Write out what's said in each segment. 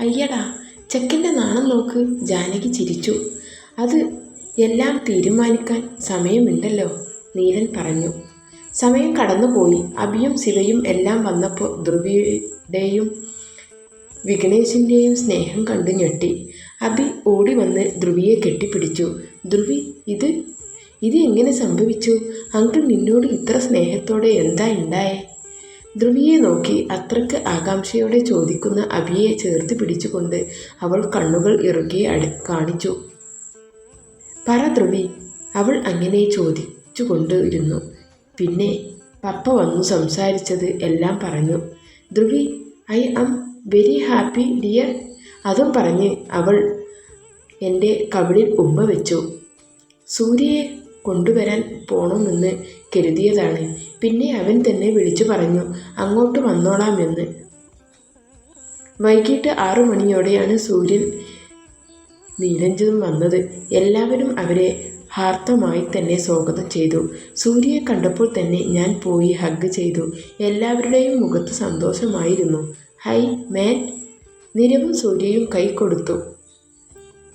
അയ്യടാ, ചെക്കൻ്റെ നാണം നോക്ക്. ജാനകി ചിരിച്ചു. അത് എല്ലാം തീരുമാനിക്കാൻ സമയമുണ്ടല്ലോ, നീലൻ പറഞ്ഞു. സമയം കടന്നുപോയി. അഭിയും ശിവയും എല്ലാം വന്നപ്പോൾ ധ്രുവിയുടെയും വിഘ്നേശിൻ്റെയും സ്നേഹം കണ്ടു ഞെട്ടി. അഭി ഓടി വന്ന് ധ്രുവിയെ കെട്ടിപ്പിടിച്ചു. ധ്രുവി, ഇത് എങ്ങനെ സംഭവിച്ചു? അങ്കിൾ നിന്നോട് ഇത്ര സ്നേഹത്തോടെ എന്താ ഉണ്ടായേ? ധ്രുവിയെ നോക്കി അത്രയ്ക്ക് ആകാംക്ഷയോടെ ചോദിക്കുന്ന അഭിയെ ചേർത്ത് പിടിച്ചുകൊണ്ട് അവൾ കണ്ണുകൾ ഇറുകെ കാണിച്ചു. പറ ധ്രുവി, അവൾ അങ്ങനെ ചോദിച്ചുകൊണ്ടിരുന്നു. പിന്നെ പപ്പ വന്നു സംസാരിച്ചത് എല്ലാം പറഞ്ഞു. Dhruvi, I am very happy dear. അതും പറഞ്ഞ് അവൾ എൻ്റെ കവിളിൽ ഉമ്മ വെച്ചു. സൂര്യയെ കൊണ്ടുവരാൻ പോണമെന്ന് കരുതിയതാണ്. പിന്നെ അവൻ തന്നെ വിളിച്ചു പറഞ്ഞു അങ്ങോട്ട് വന്നോളാമെന്ന്. വൈകിട്ട് 6 മണിയോടെയാണ് സൂര്യൻ നീലഞ്ചും വന്നത്. എല്ലാവരും അവരെ ഹാർദമായി തന്നെ സ്വാഗതം ചെയ്തു. സൂര്യയെ കണ്ടപ്പോൾ തന്നെ ഞാൻ പോയി ഹഗ് ചെയ്തു. എല്ലാവരുടെയും മുഖത്ത് സന്തോഷമായിരുന്നു. ഹൈ മാൻ. നിരവും സൂര്യയും കൈ കൊടുത്തു.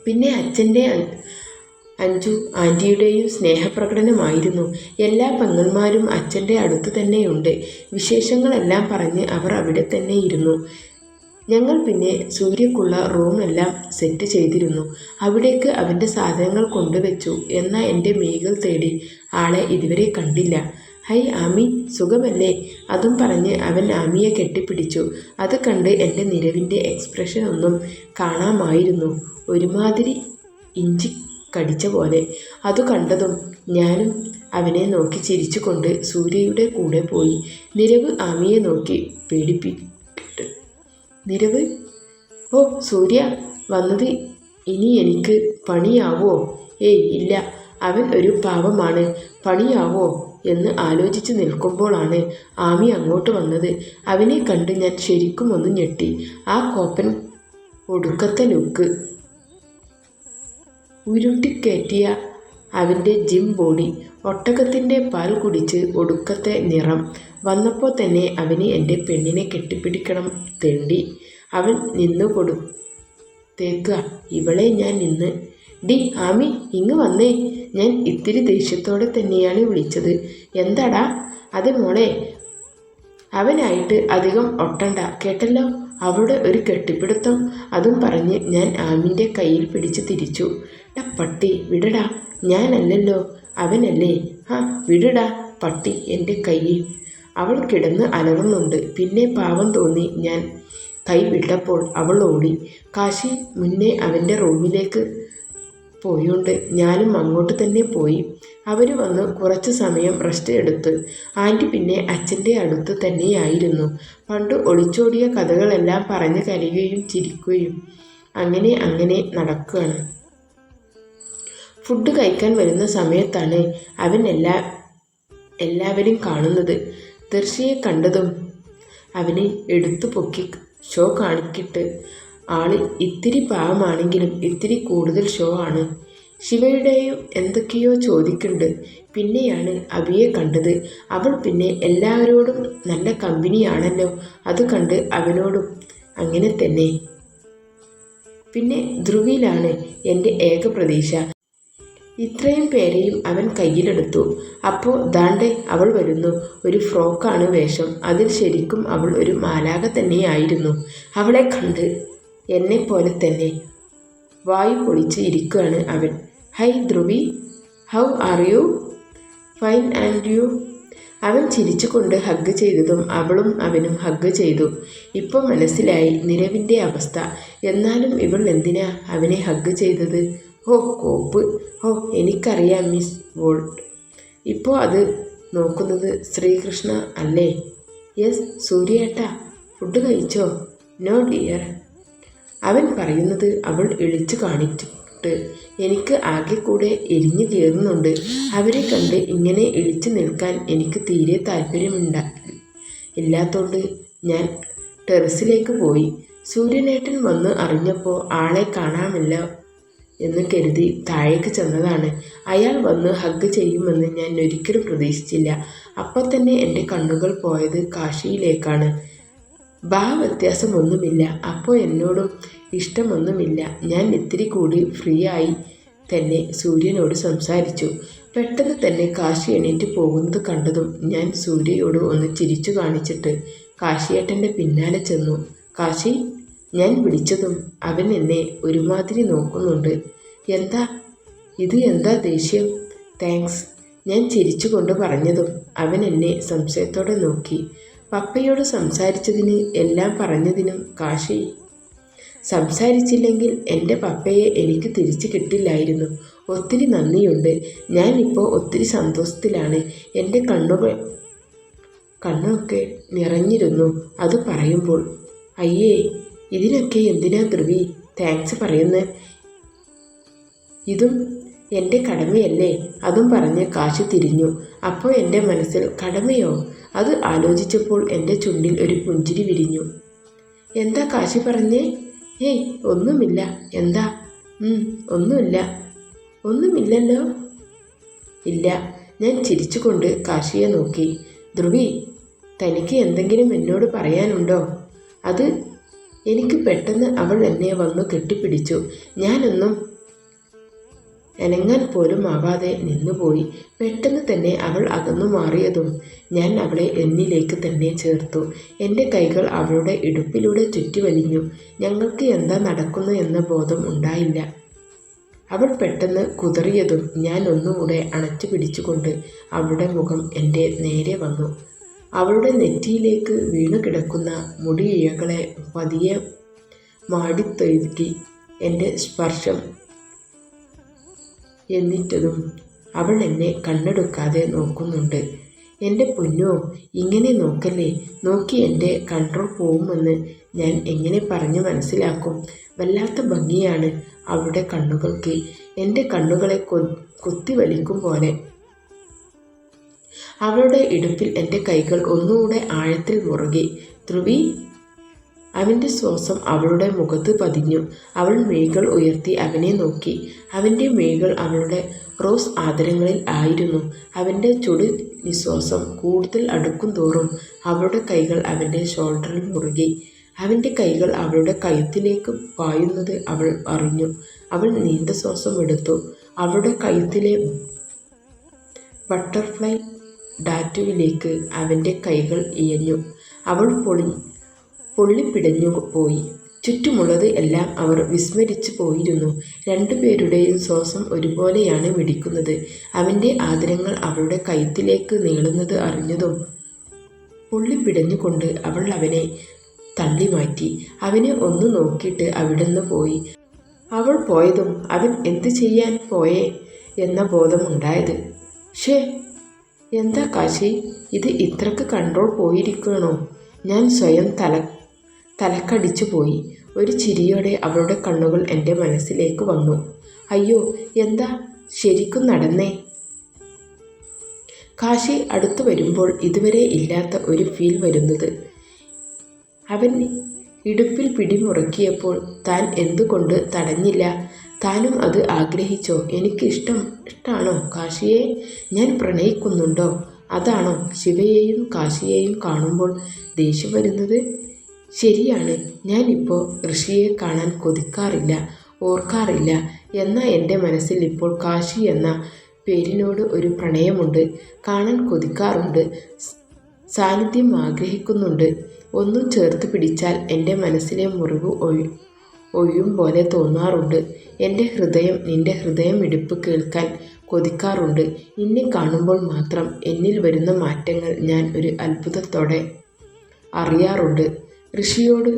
പിന്നെ അച്ഛൻ്റെ അഞ്ജു ആൻറ്റിയുടെയും സ്നേഹപ്രകടനമായിരുന്നു. എല്ലാ പെങ്ങന്മാരും അച്ഛൻ്റെ അടുത്ത് തന്നെയുണ്ട്. വിശേഷങ്ങളെല്ലാം പറഞ്ഞ് അവർ അവിടെ തന്നെ ഇരുന്നു. ഞങ്ങൾ പിന്നെ സൂര്യക്കുള്ള റൂമെല്ലാം സെറ്റ് ചെയ്തിരുന്നു. അവിടേക്ക് അവൻ്റെ സാധനങ്ങൾ കൊണ്ടുവച്ചു. എന്നാൽ എൻ്റെ മെയ്കൾ തേടി ആളെ ഇതുവരെ കണ്ടില്ല. ഹൈ ആമി, സുഖമല്ലേ? അതും പറഞ്ഞ് അവൻ ആമിയെ കെട്ടിപ്പിടിച്ചു. അത് കണ്ട് എൻ്റെ നിരവിൻ്റെ എക്സ്പ്രഷൻ ഒന്നും കാണാമായിരുന്നു. ഒരുമാതിരി ഇഞ്ചി കടിച്ച പോലെ. അത് കണ്ടതും ഞാനും അവനെ നോക്കി ചിരിച്ചുകൊണ്ട് സൂര്യയുടെ കൂടെ പോയി. നിരവ് ആമിയെ നോക്കി പേടിപ്പിട്ട്, നിരവ്, ഓ സൂര്യ വന്നത് ഇനി എനിക്ക് പണിയാവോ? ഏയ് ഇല്ല, അവൻ ഒരു പാവമാണ്, പണിയാവോ എന്ന് ആലോചിച്ച് നിൽക്കുമ്പോഴാണ് ആമി അങ്ങോട്ട് വന്നത്. അവനെ കണ്ട് ഞാൻ ശരിക്കും ഒന്ന് ഞെട്ടി. ആ കോപ്പൻ ഒടുക്കത്തെ ലുക്ക്, ഉരുട്ടിക്കയറ്റിയ അവൻ്റെ ജിം ബോഡി, ഒട്ടകത്തിൻ്റെ പാൽ കുടിച്ച് ഒടുക്കത്തെ നിറം. വന്നപ്പോൾ തന്നെ അവന് എൻ്റെ പെണ്ണിനെ കെട്ടിപ്പിടിക്കണം തെണ്ടി. അവൻ നിന്നു കൊടുത്തേക്കുക. ഇവളെ ഞാൻ നിന്ന്. ഡി ആമി, ഇങ്ങ് വന്നേ. ഞാൻ ഇത്തിരി ദേഷ്യത്തോടെ തന്നെയാണ് വിളിച്ചത്. എന്താടാ? അത് മോളെ, അവനായിട്ട് അധികം ഒട്ടണ്ട കേട്ടല്ലോ. അവളുടെ ഒരു കെട്ടിപ്പിടുത്തം. അതും പറഞ്ഞ് ഞാൻ ആമിൻ്റെ കയ്യിൽ പിടിച്ച് തിരിച്ചു. പട്ടി വിടടാ. ഞാനല്ലല്ലോ, അവനല്ലേ. വിടടാ പട്ടി എൻ്റെ കയ്യിൽ. അവൾ കിടന്ന് അലറുന്നുണ്ട്. പിന്നെ പാവം തോന്നി ഞാൻ കൈ വിട്ടപ്പോൾ അവൾ ഓടി. കാശി മുന്നേ അവൻ്റെ റൂമിലേക്ക് പോയോണ്ട് ഞാനും അങ്ങോട്ട് തന്നെ പോയി. അവർ വന്ന് കുറച്ച് സമയം റെസ്റ്റ് എടുത്ത്. ആൻറ്റി പിന്നെ അച്ഛൻ്റെ അടുത്ത് തന്നെയായിരുന്നു. പണ്ട് ഒളിച്ചോടിയ കഥകളെല്ലാം പറഞ്ഞ് കരയുകയും ചിരിക്കുകയും അങ്ങനെ നടക്കുകയാണ്. ഫുഡ് കഴിക്കാൻ വരുന്ന സമയത്താണ് അവൻ എല്ലാവരും കാണുന്നത്. ദർശിയെ കണ്ടതും അവനെ എടുത്തു പൊക്കി ഷോ കാണിക്കിട്ട്. ആള് ഇത്തിരി പാവമാണെങ്കിലും ഇത്തിരി കൂടുതൽ ഷോ ആണ്. ശിവയുടെയും എന്തൊക്കെയോ ചോദിക്കുന്നുണ്ട്. പിന്നെയാണ് അഭിയെ കണ്ടത്. അവൾ പിന്നെ എല്ലാവരോടും നല്ല കമ്പനിയാണല്ലോ. അത് കണ്ട് അവനോടും അങ്ങനെ തന്നെ. പിന്നെ ധ്രുവിയിലാണ് എൻ്റെ ഏക പ്രതീക്ഷ. ഇത്രയും പേരെയും അവൻ കയ്യിലെടുത്തു. അപ്പോൾ ദാണ്ടെ അവൾ വരുന്നു. ഒരു ഫ്രോക്കാണ് വേഷം. അതിൽ ശരിക്കും അവൾ ഒരു മാലാഖ തന്നെയായിരുന്നു. അവളെ കണ്ട് എന്നെപ്പോലെ തന്നെ വായു പൊളിച്ച് ഇരിക്കുകയാണ് അവൻ. Hi Dhruvi, how are you? Fine and you? അവൻ ചിരിച്ചുകൊണ്ട് ഹഗ് ചെയ്തതും അവളും അവനും ഹഗ് ചെയ്തു. ഇപ്പോൾ മനസ്സിലായി നിരവിൻ്റെ അവസ്ഥ. എന്നാലും ഇവൾ എന്തിനാ അവനെ ഹഗ് ചെയ്തത്? ഓ കോപ്പ്. ഓ എനിക്കറിയാം മിസ് വോൾട്ട്. ഇപ്പോൾ അത് നോക്കുന്നത് ശ്രീകൃഷ്ണ അല്ലേ? യെസ് സൂര്യേട്ടാ. ഫുഡ് കഴിച്ചോ? No dear. അവൻ പറയുന്നത് അവൾ ഇളിച്ചു കാണിച്ചിട്ട് എനിക്ക് ആകെ കൂടെ എരിഞ്ഞു കയറുന്നുണ്ട്. അവരെ കണ്ട് ഇങ്ങനെ ഇളിച്ചു നിൽക്കാൻ എനിക്ക് തീരെ ഇല്ലാത്തോണ്ട് ഞാൻ ടെറസിലേക്ക് പോയി. സൂര്യനേട്ടൻ വന്ന് അറിഞ്ഞപ്പോൾ ആളെ കാണാമല്ലോ എന്ന് കരുതി താഴേക്ക് ചെന്നതാണ്. അയാൾ വന്ന് ഹഗ് ചെയ്യുമെന്ന് ഞാൻ ഒരിക്കലും പ്രതീക്ഷിച്ചില്ല. അപ്പോൾ തന്നെ എൻ്റെ കണ്ണുകൾ പോയത് കാശിയിലേക്കാണ്. ഭാവവ്യത്യാസമൊന്നുമില്ല. അപ്പോൾ എന്നോടും ഇഷ്ടമൊന്നുമില്ല. ഞാൻ ഇത്തിരി കൂടി ഫ്രീ ആയി തന്നെ സൂര്യനോട് സംസാരിച്ചു. പെട്ടെന്ന് തന്നെ കാശി എണീറ്റ് പോകുന്നത് കണ്ടതും ഞാൻ സൂര്യയോട് ഒന്ന് ചിരിച്ചു കാണിച്ചിട്ട് കാശിയേട്ടൻ്റെ പിന്നാലെ ചെന്നു. കാശി, ഞാൻ വിളിച്ചതും അവൻ എന്നെ ഒരുമാതിരി നോക്കുന്നുണ്ട്. എന്താ എന്താ ദേഷ്യം? താങ്ക്സ്, ഞാൻ ചിരിച്ചുകൊണ്ട് പറഞ്ഞതും അവൻ എന്നെ സംശയത്തോടെ നോക്കി. പപ്പയോട് സംസാരിച്ചതിന് എല്ലാം പറഞ്ഞതിനും കാശി, സംസാരിച്ചില്ലെങ്കിൽ എൻ്റെ പപ്പയെ എനിക്ക് തിരിച്ചു കിട്ടില്ലായിരുന്നു. ഒത്തിരി നന്ദിയുണ്ട്. ഞാനിപ്പോൾ ഒത്തിരി സന്തോഷത്തിലാണ്. എൻ്റെ കണ്ണൊക്കെ നിറഞ്ഞിരുന്നു അത് പറയുമ്പോൾ. അയ്യേ, ഇതിനൊക്കെ എന്തിനാ ധ്രുവി താങ്ക്സ് പറയുന്നത്? ഇതും എൻ്റെ കടമയല്ലേ? അതും പറഞ്ഞ് കാശി തിരിഞ്ഞു. അപ്പോൾ എൻ്റെ മനസ്സിൽ കടമയോ? അത് ആലോചിച്ചപ്പോൾ എൻ്റെ ചുണ്ടിൽ ഒരു പുഞ്ചിരി വിരിഞ്ഞു. എന്താ കാശി പറഞ്ഞേ? ഏയ് ഒന്നുമില്ല. എന്താ? ഒന്നുമില്ലല്ലോ. ഇല്ല. ഞാൻ ചിരിച്ചുകൊണ്ട് കാശിയെ നോക്കി. ധ്രുവി, തനിക്ക് എന്തെങ്കിലും എന്നോട് പറയാനുണ്ടോ? അത് എനിക്ക് പെട്ടെന്ന് അവൾ എന്നെ വന്നു കെട്ടിപ്പിടിച്ചു. ഞാനൊന്നും അനങ്ങാൻ പോലും ആവാതെ നിന്നുപോയി. പെട്ടെന്ന് തന്നെ അവൾ അകന്നു മാറിയതും ഞാൻ അവളെ എന്നിലേക്ക് തന്നെ ചേർത്തു. എൻ്റെ കൈകൾ അവളുടെ ഇടുപ്പിലൂടെ ചുറ്റി വലിഞ്ഞു. ഞങ്ങൾക്ക് എന്താ നടക്കുന്നു എന്ന ബോധം ഉണ്ടായില്ല. അവൾ പെട്ടെന്ന് കുതറിയതും ഞാൻ ഒന്നുകൂടെ അണച്ചു പിടിച്ചുകൊണ്ട് അവളുടെ മുഖം എൻ്റെ നേരെ വന്നു. അവളുടെ നെറ്റിയിലേക്ക് വീണു കിടക്കുന്ന മുടിയിഴകളെ പതിയെ മാടിത്തൊഴുകി എൻ്റെ സ്പർശം എന്നിട്ടതും അവൾ എന്നെ കണ്ണെടുക്കാതെ നോക്കുന്നുണ്ട്. എൻ്റെ പൊന്നോ, ഇങ്ങനെ നോക്കല്ലേ. നോക്കി എൻ്റെ കൺട്രോൾ പോവുമെന്ന് ഞാൻ എങ്ങനെ പറഞ്ഞു മനസ്സിലാക്കും? വല്ലാത്ത ഭംഗിയാണ് അവളുടെ കണ്ണുകൾക്ക്. എൻ്റെ കണ്ണുകളെ കുത്തി വലിക്കും പോലെ. അവളുടെ ഇടുപ്പിൽ എൻ്റെ കൈകൾ ഒന്നുകൂടെ ആഴത്തിൽ മുറുകി. ധ്രുവി, അവൻ്റെ ശ്വാസം അവളുടെ മുഖത്ത് പതിഞ്ഞു. അവൾ മിഴികൾ ഉയർത്തി അവനെ നോക്കി. അവൻ്റെ മിഴികൾ അവളുടെ റോസ് ആദരങ്ങളിൽ ആയിരുന്നു. അവൻ്റെ ചുടു നിശ്വാസം കൂടുതൽ അടുക്കും തോറും അവളുടെ കൈകൾ അവൻ്റെ ഷോൾഡറിൽ മുറുകി. അവൻ്റെ കൈകൾ അവളുടെ കഴുത്തിലേക്ക് പായുന്നത് അവൾ അറിഞ്ഞു. അവൾ നീണ്ട ശ്വാസം എടുത്തു. അവളുടെ കഴുത്തിലെ ബട്ടർഫ്ലൈ ടാറ്റൂവിലേക്ക് അവൻ്റെ കൈകൾ ഇഴഞ്ഞു. അവൾ പൊള്ളിപ്പിടഞ്ഞു പോയി. ചുറ്റുമുള്ളത് എല്ലാം അവർ വിസ്മരിച്ചു പോയിരുന്നു. രണ്ടുപേരുടെയും ശ്വാസം ഒരുപോലെയാണ് മിടിക്കുന്നത്. അവൻ്റെ ആദരങ്ങൾ അവളുടെ കഴുത്തിലേക്ക് നീളുന്നത് അറിഞ്ഞതും പൊള്ളിപ്പിടഞ്ഞുകൊണ്ട് അവൾ അവനെ തള്ളി മാറ്റി. അവനെ ഒന്ന് നോക്കിയിട്ട് അവിടുന്ന് പോയി. അവൾ പോയതും അവൻ എന്ത് ചെയ്യാൻ പോയേ എന്ന ബോധമുണ്ടായത്. ഷേ, എന്താ കാശി, ഇത് ഇത്രക്ക് കൺട്രോൾ പോയിരിക്കണോ? ഞാൻ സ്വയം തലക്കടിച്ചു പോയി. ഒരു ചിരിയോടെ അവളുടെ കണ്ണുകൾ എൻ്റെ മനസ്സിലേക്ക് വന്നു. അയ്യോ, എന്താ ശരിക്കും നടന്നേ? കാശി അടുത്തു വരുമ്പോൾ ഇതുവരെ ഇല്ലാത്ത ഒരു ഫീൽ വരുന്നത്. അവൻ ഇടുപ്പിൽ പിടിമുറുക്കിയപ്പോൾ താൻ എന്തുകൊണ്ട് തടഞ്ഞില്ല? താനും അത് ആഗ്രഹിച്ചോ? എനിക്ക് ഇഷ്ടമാണോ കാശിയെ? ഞാൻ പ്രണയിക്കുന്നുണ്ടോ? അതാണോ ശിവയെയും കാശിയെയും കാണുമ്പോൾ ദേഷ്യം വരുന്നത്? ശരിയാണ്, ഞാനിപ്പോൾ ഋഷിയെ കാണാൻ കൊതിക്കാറില്ല, ഓർക്കാറില്ല. എന്നാൽ എൻ്റെ മനസ്സിൽ ഇപ്പോൾ കാശി എന്ന പേരിനോട് ഒരു പ്രണയമുണ്ട്. കാണാൻ കൊതിക്കാറുണ്ട്, സാന്നിധ്യം ആഗ്രഹിക്കുന്നുണ്ട്. ഒന്നും ചേർത്ത് പിടിച്ചാൽ എൻ്റെ മനസ്സിലെ മുറിവ് ഒഴിയും പോലെ തോന്നാറുണ്ട്. എൻ്റെ ഹൃദയം നിൻ്റെ ഹൃദയമിടിപ്പ് കേൾക്കാൻ കൊതിക്കാറുണ്ട്. എന്നെ കാണുമ്പോൾ മാത്രം എന്നിൽ വരുന്ന മാറ്റങ്ങൾ ഞാൻ ഒരു അത്ഭുതത്തോടെ അറിയാറുണ്ട്. ഋഷിയോട്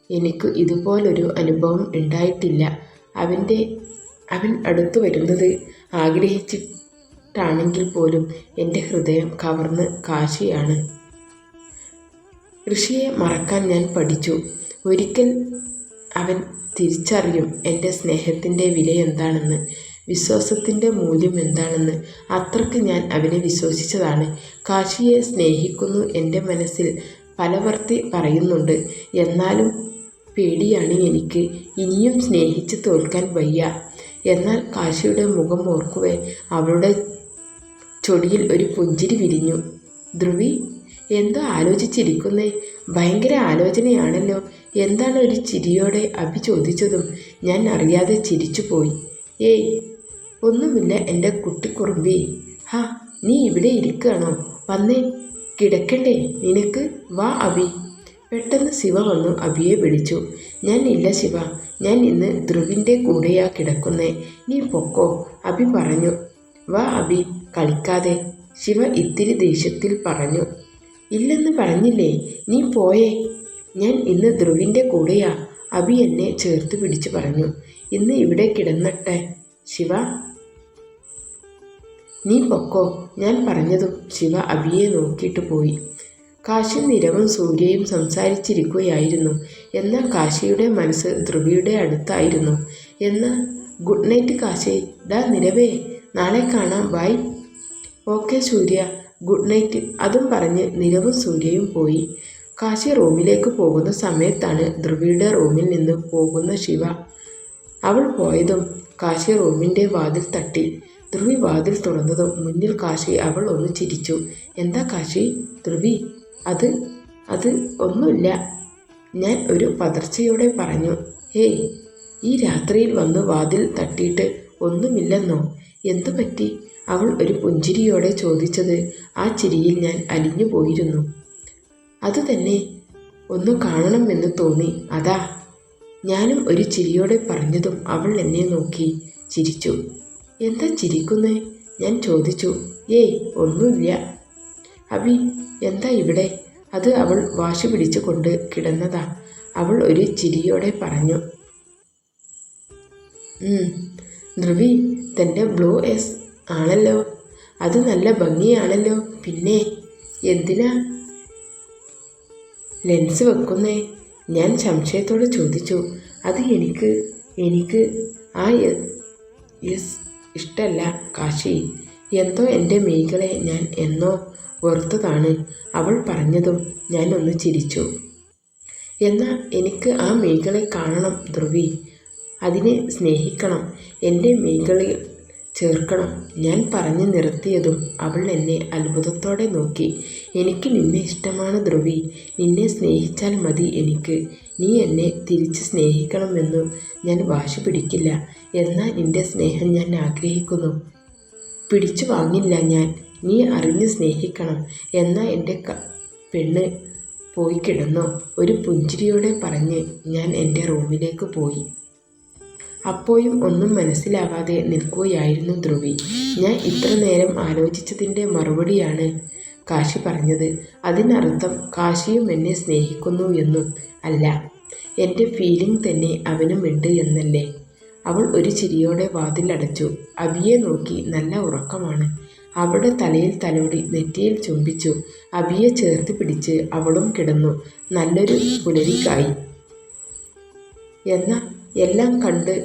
എനിക്ക് ഇതുപോലൊരു അനുഭവം ഉണ്ടായിട്ടില്ല. അവൻ അടുത്തു വരുന്നത് ആഗ്രഹിച്ചിട്ടാണെങ്കിൽ പോലും എൻ്റെ ഹൃദയം കവർന്ന് കാശിയാണ്. ഋഷിയെ മറക്കാൻ ഞാൻ പഠിച്ചു. ഒരിക്കൽ അവൻ തിരിച്ചറിയും എൻ്റെ സ്നേഹത്തിൻ്റെ വില എന്താണെന്ന്, വിശ്വാസത്തിൻ്റെ മൂല്യം എന്താണെന്ന്. അത്രയ്ക്ക് ഞാൻ അവനെ വിശ്വസിച്ചതാണ്. കാശിയെ സ്നേഹിക്കുന്നു എൻ്റെ മനസ്സിൽ പലവർത്തി പറയുന്നുണ്ട്. എന്നാലും പേടിയാണ് എനിക്ക്. ഇനിയും സ്നേഹിച്ച് തോൽക്കാൻ വയ്യ. എന്നാൽ കാശിയുടെ മുഖം ഓർക്കവേ അവളുടെ ചൊടിയിൽ ഒരു പുഞ്ചിരി വിരിഞ്ഞു. ധ്രുവി, എന്തോ ആലോചിച്ചിരിക്കുന്നേ? ഭയങ്കര ആലോചനയാണല്ലോ. എന്താണ് ഒരു ചിരിയോടെ അഭി ചോദിച്ചതും ഞാൻ അറിയാതെ ചിരിച്ചുപോയി. ഏയ് ഒന്നുമില്ല എൻ്റെ കുട്ടിക്കുറുമ്പി. ഹാ, നീ ഇവിടെ ഇരിക്കുകയാണോ? വന്നേ, കിടക്കണ്ടേ നിനക്ക്? വാ അഭി. പെട്ടെന്ന് ശിവ വന്നു അഭിയെ വിളിച്ചു. ഞാൻ ഇല്ല ശിവ, ഞാൻ ഇന്ന് ധ്രുവിൻ്റെ കൂടെയാ കിടക്കുന്നേ, നീ പൊക്കോ, അഭി പറഞ്ഞു. വാ അഭി, കളിക്കാതെ, ശിവ ഇത്തിരി ദേഷ്യത്തിൽ പറഞ്ഞു. ഇല്ലെന്ന് പറഞ്ഞില്ലേ, നീ പോയേ. ഞാൻ ഇന്ന് ധ്രുവിൻ്റെ കൂടെയാ, അഭി എന്നെ ചേർത്ത് പിടിച്ചു പറഞ്ഞു. ഇന്ന് ഇവിടെ കിടന്നട്ടെ ശിവ, നീ പൊക്കോ, ഞാൻ പറഞ്ഞതും ശിവ അഭിയെ നോക്കിയിട്ട് പോയി. കാശിയും നിരവും സൂര്യയും സംസാരിച്ചിരിക്കുകയായിരുന്നു. എന്നാൽ കാശിയുടെ മനസ്സ് ധ്രുവിയുടെ അടുത്തായിരുന്നു. എന്നാൽ ഗുഡ് നൈറ്റ് കാശി. ഡാ നിരവേ, നാളെ കാണാം, bye. Okay Surya, good night. അതും പറഞ്ഞ് നിരവും സൂര്യയും പോയി. കാശി റൂമിലേക്ക് പോകുന്ന സമയത്താണ് ധ്രുവിയുടെ റൂമിൽ നിന്ന് പോകുന്ന ശിവ. അവൾ പോയതും കാശി റൂമിൻ്റെ വാതിൽ തട്ടി. ധ്രുവി വാതിൽ തുറന്നതും മുന്നിൽ കാശി. അവൾ ഒന്ന് ചിരിച്ചു. എന്താ കാശി? ധ്രുവി, അത് ഒന്നുമില്ല, ഞാൻ ഒരു പതർച്ചയോടെ പറഞ്ഞു. ഹേയ്, ഈ രാത്രിയിൽ വന്ന് വാതിൽ തട്ടിയിട്ട് ഒന്നുമില്ലെന്നോ? എന്തു പറ്റി? അവൾ ഒരു പുഞ്ചിരിയോടെ ചോദിച്ചത് ആ ചിരിയിൽ ഞാൻ അലിഞ്ഞു പോയിരുന്നു. അതുതന്നെ, ഒന്ന് കാണണമെന്ന് തോന്നി, അതാ. ഞാനും ഒരു ചിരിയോടെ പറഞ്ഞതും അവൾ എന്നെ നോക്കി ചിരിച്ചു. എന്താ ചിരിക്കുന്നേ? ഞാൻ ചോദിച്ചു. ഏയ് ഒന്നുമില്ല. അഭി എന്താ ഇവിടെ? അത് അവൾ വാശി പിടിച്ചു കൊണ്ട് കിടന്നതാ, അവൾ ഒരു ചിരിയോടെ പറഞ്ഞു. ധ്രുവി, തൻ്റെ ബ്ലൂ എസ് ആണല്ലോ, അത് നല്ല ഭംഗിയാണല്ലോ. പിന്നെ എന്തിനാ ലെൻസ് വെക്കുന്നേ? ഞാൻ സംശയത്തോടെ ചോദിച്ചു. അത് എനിക്ക് ആ യെസ് ഇഷ്ടല്ല കാശി. എന്തോ എൻ്റെ മെയ്കളെ ഞാൻ എന്നോ വെറുത്തതാണ്. അവൾ പറഞ്ഞതും ഞാൻ ഒന്ന് ചിരിച്ചു. എന്നാൽ എനിക്ക് ആ മെയ്കളെ കാണണം ധ്രുവി, അതിനെ സ്നേഹിക്കണം, എൻ്റെ മെയ്കളിൽ ചേർക്കണം. ഞാൻ പറഞ്ഞു നിർത്തിയതും അവൾ എന്നെ അത്ഭുതത്തോടെ നോക്കി. എനിക്ക് നിന്നെ ഇഷ്ടമാണ് ധ്രുവി, നിന്നെ സ്നേഹിച്ചാൽ മതി എനിക്ക്. നീ എന്നെ തിരിച്ച് സ്നേഹിക്കണമെന്നു ഞാൻ വാശി പിടിക്കില്ല. എന്നാൽ നിൻ്റെ സ്നേഹം ഞാൻ ആഗ്രഹിക്കുന്നു, പിടിച്ചു വാങ്ങില്ല ഞാൻ. നീ അറിഞ്ഞ് സ്നേഹിക്കണം. എന്നാൽ എൻ്റെ പെണ്ണ് പോയി കിടന്നോ? ഒരു പുഞ്ചിരിയോടെ പറഞ്ഞ് ഞാൻ എൻ്റെ റൂമിലേക്ക് പോയി. അപ്പോഴും ഒന്നും മനസ്സിലാവാതെ നിൽക്കുകയായിരുന്നു ധ്രുവി. ഞാൻ ഇത്ര നേരം ആലോചിച്ചതിൻ്റെ മറുപടിയാണ് കാശി പറഞ്ഞത്. അതിനർത്ഥം കാശിയും എന്നെ സ്നേഹിക്കുന്നു എന്നും അല്ല, എൻ്റെ ഫീലിംഗ് തന്നെ അവനുമുണ്ട് എന്നല്ലേ? അവൾ ഒരു ചിരിയോടെ വാതിലടച്ചു. അഭിയെ നോക്കി. നല്ല ഉറക്കമാണ്. അവളുടെ തലയിൽ തലോടി നെറ്റിയിൽ ചുംബിച്ചു. അഭിയെ ചേർത്ത് പിടിച്ച് അവളും കിടന്നു. നല്ലൊരു പുലരിക്കായി. എന്നാൽ എല്ലാം കണ്ട്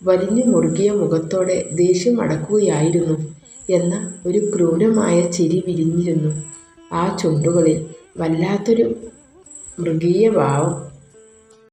വലിഞ്ഞു മുറുകിയ മുഖത്തോടെ ദേഷ്യം അടക്കുകയായിരുന്നു. എന്നാൽ ഒരു ക്രൂരമായ ചിരി വിരിഞ്ഞിരുന്നു ആ ചുണ്ടുകളിൽ. വല്ലാത്തൊരു മൃഗീയ ഭാവം.